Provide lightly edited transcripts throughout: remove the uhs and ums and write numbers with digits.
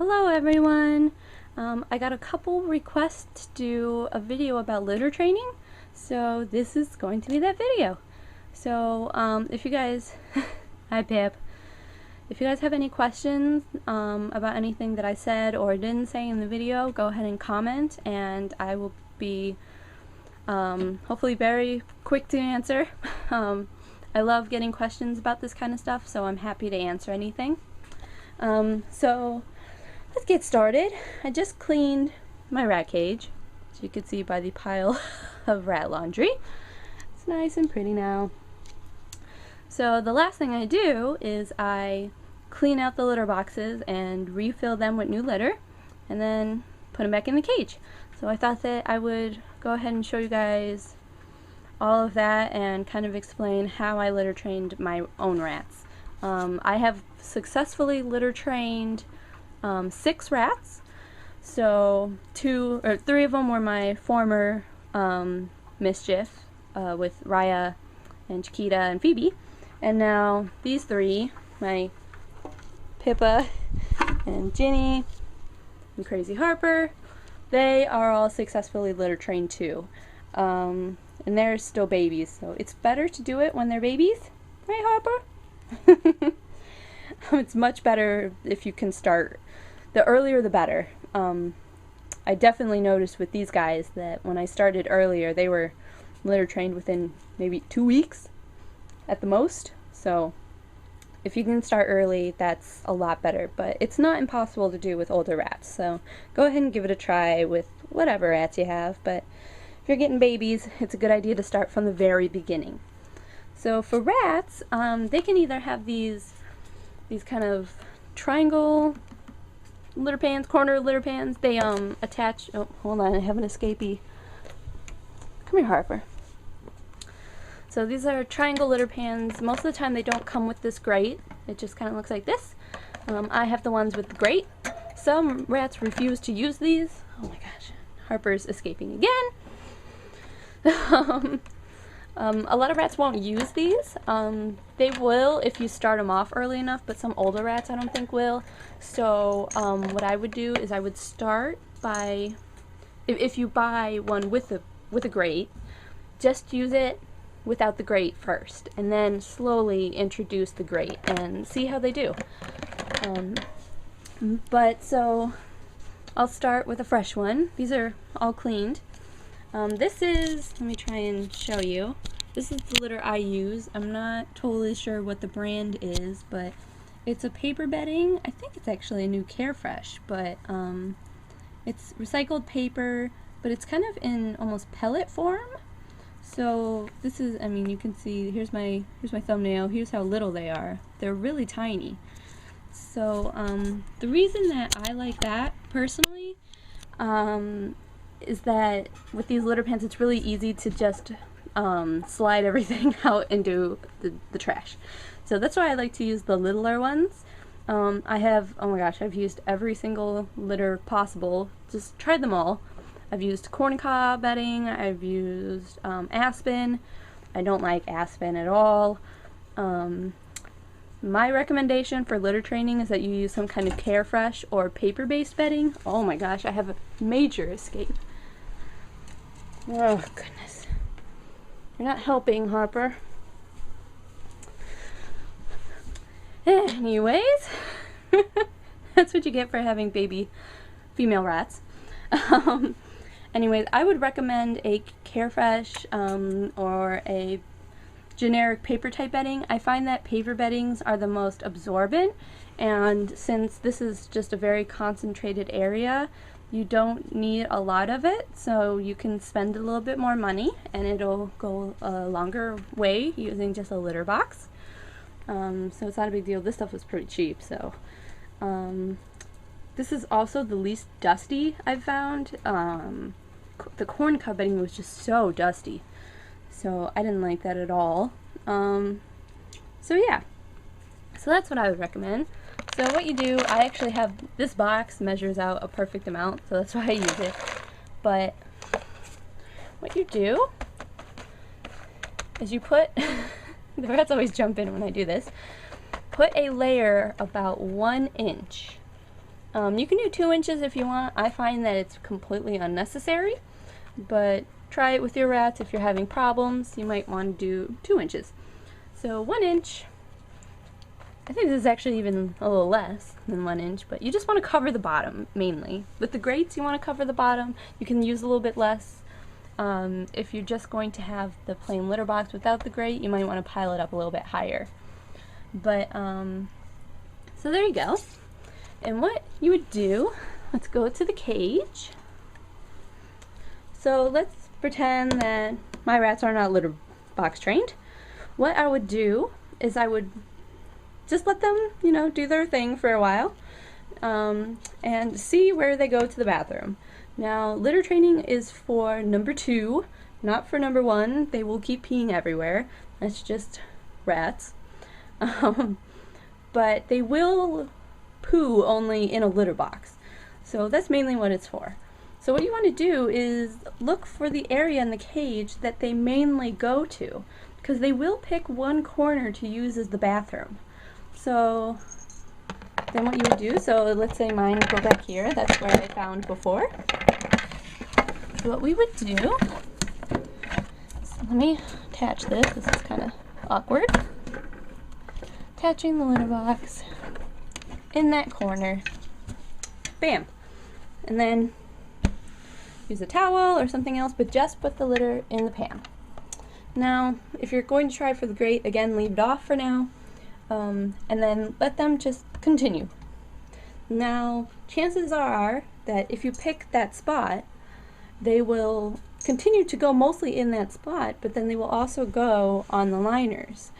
Hello everyone! I got a couple requests to do a video about litter training, so this is going to be that video. So if you guys, hi Pip, if you guys have any questions about anything that I said or didn't say in the video, go ahead and comment and I will be hopefully very quick to answer. I love getting questions about this kind of stuff, so I'm happy to answer anything. So let's get started. I just cleaned my rat cage, as you can see by the pile of rat laundry. It's nice and pretty now. So the last thing I do is I clean out the litter boxes and refill them with new litter and then put them back in the cage. So I thought that I would go ahead and show you guys all of that and kind of explain how I litter trained my own rats. I have successfully litter trained 6 rats. So 2 or 3 of them were my former mischief with Raya and Chiquita and Phoebe, and now these 3, my Pippa and Ginny and Crazy Harper, they are all successfully litter trained too. And they're still babies, so it's better to do it when they're babies, right Harper? It's much better if you can start. The earlier the better. I definitely noticed with these guys that when I started earlier, they were litter trained within maybe 2 weeks at the most. So if you can start early, that's a lot better. But it's not impossible to do with older rats. So go ahead and give it a try with whatever rats you have. But if you're getting babies, it's a good idea to start from the very beginning. So for rats, they can either have these kind of triangle litter pans, corner litter pans. They attach, oh hold on, I have an escapee. Come here Harper. So these are triangle litter pans. Most of the time they don't come with this grate. It just kind of looks like this. I have the ones with the grate. Some rats refuse to use these. Oh my gosh, Harper's escaping again. A lot of rats won't use these. They will if you start them off early enough, but some older rats I don't think will. So what I would do is I would start by, if you buy one with a grate, just use it without the grate first, and then slowly introduce the grate and see how they do. But so I'll start with a fresh one. These are all cleaned. This is, let me try and show you. This is the litter I use. I'm not totally sure what the brand is, but it's a paper bedding. I think it's actually a new Carefresh, but it's recycled paper, but it's kind of in almost pellet form. So this is, I mean, you can see, here's my thumbnail. Here's how little they are. They're really tiny. So the reason that I like that personally is that with these litter pans, it's really easy to just slide everything out into the trash. So that's why I like to use the littler ones. I have, oh my gosh, I've used every single litter possible. Just tried them all. I've used corncob bedding. I've used aspen. I don't like aspen at all. My recommendation for litter training is that you use some kind of Carefresh or paper-based bedding. Oh my gosh, I have a major escape. Oh goodness. You're not helping, Harper. Anyways, that's what you get for having baby female rats. Anyways, I would recommend a Carefresh or a generic paper type bedding. I find that paper beddings are the most absorbent, and since this is just a very concentrated area, you don't need a lot of it, so you can spend a little bit more money and it'll go a longer way using just a litter box. So it's not a big deal. This stuff was pretty cheap, so this is also the least dusty I've found. The corn cob bedding was just so dusty, so I didn't like that at all. So yeah, so that's what I would recommend. So what you do, I actually have, this box measures out a perfect amount, so that's why I use it. But what you do is you put, the rats always jump in when I do this, put a layer about 1 inch You can do 2 inches if you want. I find that it's completely unnecessary, but try it with your rats. If you're having problems, you might want to do 2 inches. So 1 inch, I think this is actually even a little less than 1 inch, but you just want to cover the bottom mainly. With the grates, you want to cover the bottom. You can use a little bit less. If you're just going to have the plain litter box without the grate, you might want to pile it up a little bit higher. But, so there you go. And what you would do, let's go to the cage. So let's pretend that my rats are not litter box trained. What I would do is I would just let them, you know, do their thing for a while, and see where they go to the bathroom. Now, litter training is for number 2, not for number 1. They will keep peeing everywhere. That's just rats. But they will poo only in a litter box. So that's mainly what it's for. So what you want to do is look for the area in the cage that they mainly go to, because they will pick one corner to use as the bathroom. So then what you would do, so let's say mine go back here, that's where I found before. So what we would do, so let me attach this is kind of awkward. Attaching the litter box in that corner. Bam! And then use a towel or something else, but just put the litter in the pan. Now, if you're going to try for the grate, again, leave it off for now, and then let them just continue. Now, chances are that if you pick that spot, they will continue to go mostly in that spot, but then they will also go on the liners.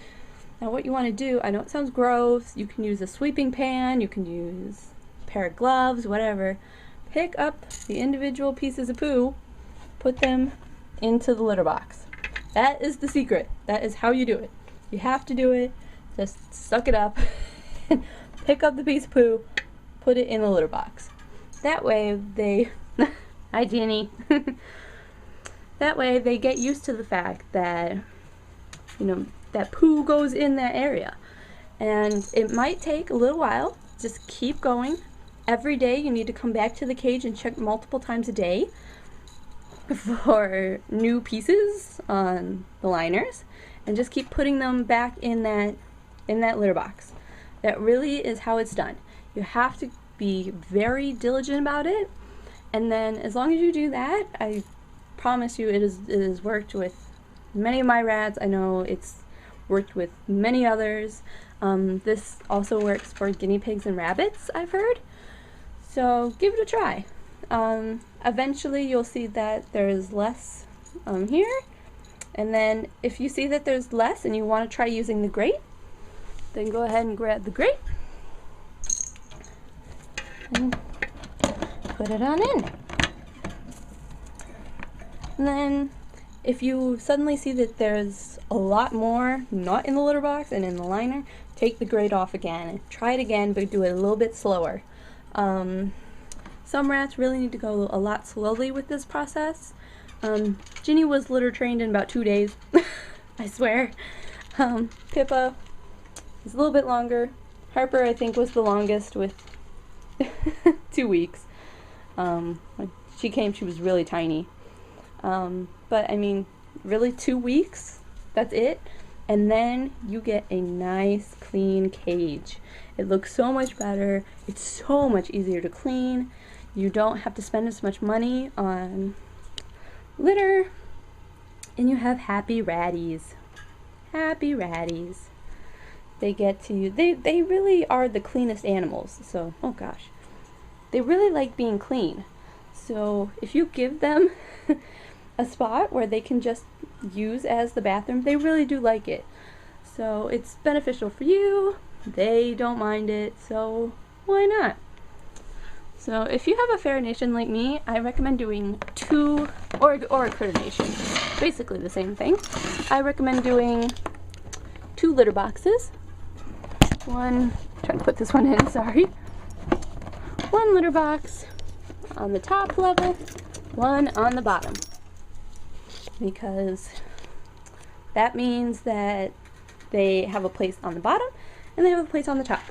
Now what you want to do, I know it sounds gross, you can use a sweeping pan, you can use a pair of gloves, whatever. Pick up the individual pieces of poo, put them into the litter box. That is the secret. That is how you do it. You have to do it. Just suck it up, pick up the piece of poo, put it in the litter box. That way they, hi Jenny. That way they get used to the fact that, you know, that poo goes in that area. And it might take a little while. Just keep going. Every day you need to come back to the cage and check multiple times a day for new pieces on the liners, and just keep putting them back in that litter box. That really is how it's done. You have to be very diligent about it, and then as long as you do that, I promise you it has worked with many of my rats. I know it's worked with many others. This also works for guinea pigs and rabbits, I've heard. So give it a try. Eventually you'll see that there's less here, and then if you see that there's less and you want to try using the grate, then go ahead and grab the grate and put it on in. And then if you suddenly see that there's a lot more not in the litter box and in the liner, take the grate off again and try it again, but do it a little bit slower. Some rats really need to go a lot slowly with this process. Ginny was litter trained in about 2 days, I swear. Pippa is a little bit longer. Harper, I think, was the longest with 2 weeks. When she came, she was really tiny. But I mean, really 2 weeks, that's it. And then you get a nice clean cage. It looks so much better. It's so much easier to clean. You don't have to spend as much money on litter. And you have happy ratties. Happy ratties. They get to, they really are the cleanest animals. So, oh gosh. They really like being clean. So if you give them a spot where they can just use as the bathroom, they really do like it. So it's beneficial for you. They don't mind it, so why not? So if you have a Farination like me, I recommend doing 2, or a Critter Nation, basically the same thing. I recommend doing 2 litter boxes. One, trying to put this one in, sorry. 1 litter box on the top level, 1 on the bottom. Because that means that they have a place on the bottom and they have a place on the top.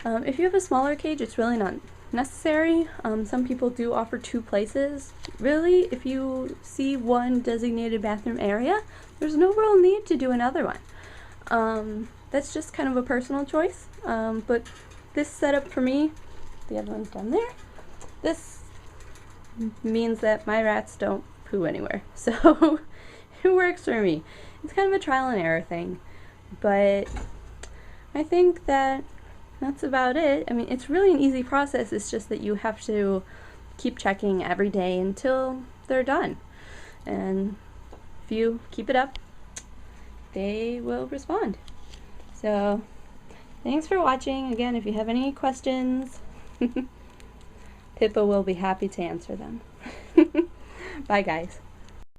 If you have a smaller cage, it's really not necessary. Some people do offer 2 places. Really, if you see one designated bathroom area, there's no real need to do another one. That's just kind of a personal choice. But this setup for me, the other one's down there, this means that my rats don't poo anywhere. So it works for me. It's kind of a trial and error thing. But I think that that's about it. I mean, it's really an easy process. It's just that you have to keep checking every day until they're done. And if you keep it up, they will respond. So thanks for watching. Again, if you have any questions, Pippa will be happy to answer them. Bye, guys.